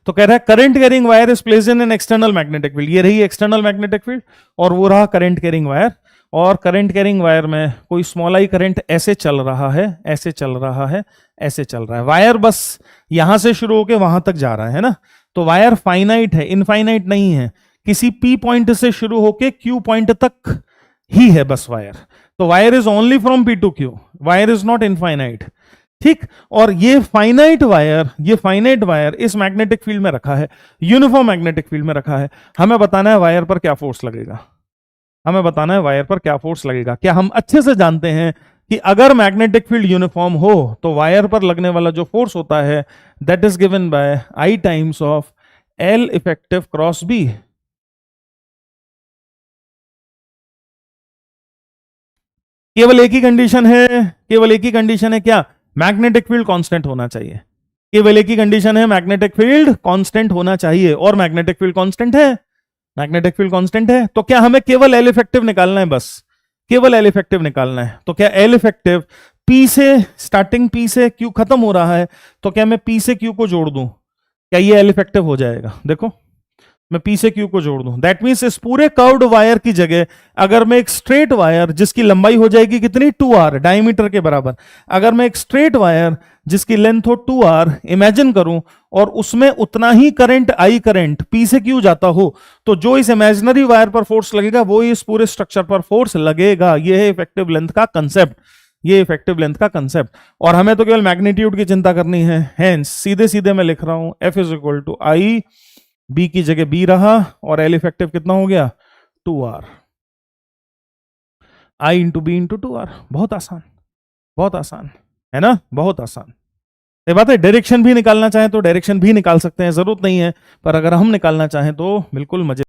तो कह रहा है current carrying wire is placed in an external magnetic field. ये रही एक्सटर्नल मैग्नेटिक फील्ड और वो रहा करंट कैरिंग वायर। और करंट कैरिंग वायर में कोई स्मॉल आई करंट ऐसे चल रहा है, ऐसे चल रहा है, ऐसे चल रहा है। वायर बस यहां से शुरू होकर वहां तक जा रहा है ना। तो वायर फाइनाइट है, इनफाइनाइट नहीं है। किसी पी पॉइंट से शुरू होकर क्यू पॉइंट तक ही है बस वायर। तो wire is only from P to Q, wire is not infinite. ठीक। और ये फाइनाइट वायर इस मैग्नेटिक फील्ड में रखा है, यूनिफॉर्म मैग्नेटिक फील्ड में रखा है। हमें बताना है वायर पर क्या फोर्स लगेगा, हमें बताना है वायर पर क्या फोर्स लगेगा। क्या हम अच्छे से जानते हैं कि अगर मैग्नेटिक फील्ड यूनिफॉर्म हो तो वायर पर लगने वाला जो फोर्स होता है that is given by I times of L effective cross B। केवल एक ही कंडीशन है, केवल एक ही कंडीशन है, क्या? मैग्नेटिक फील्ड कांस्टेंट होना चाहिए। केवल एक ही कंडीशन है, मैग्नेटिक फील्ड कांस्टेंट होना चाहिए। और मैग्नेटिक फील्ड कांस्टेंट है, मैग्नेटिक फील्ड कांस्टेंट है। तो क्या हमें केवल L इफेक्टिव निकालना है? बस केवल L इफेक्टिव निकालना है। तो क्या L इफेक्टिव P से, स्टार्टिंग P से Q खत्म हो रहा है, तो क्या मैं P से Q को जोड़ दूं? क्या ये L इफेक्टिव हो जाएगा? देखो मैं P से Q को जोड़ दूं, दैट मींस इस पूरे कर्व्ड वायर की जगह अगर मैं एक स्ट्रेट वायर जिसकी लंबाई हो जाएगी कितनी, 2r, डायमीटर के बराबर, अगर मैं एक स्ट्रेट वायर जिसकी लेंथ हो 2r इमेजिन करूं और उसमें उतना ही करंट I करंट P से Q जाता हो, तो जो इस इमेजिनरी वायर पर फोर्स लगेगा वो इस पूरे स्ट्रक्चर पर फोर्स लगेगा। ये है इफेक्टिव लेंथ का कंसेप्ट, ये इफेक्टिव लेंथ का कंसेप्ट। और हमें तो केवल मैग्नीट्यूड की चिंता करनी है। हेंस सीधे सीधे मैं लिख रहा हूं F is equal to I, B की जगह B रहा और L इफेक्टिव कितना हो गया, 2r, I into B into 2r। बहुत आसान, बहुत आसान है ना, बहुत आसान। ये बात है, डायरेक्शन भी निकालना चाहें तो डायरेक्शन भी निकाल सकते हैं, जरूरत नहीं है, पर अगर हम निकालना चाहें तो बिल्कुल मजे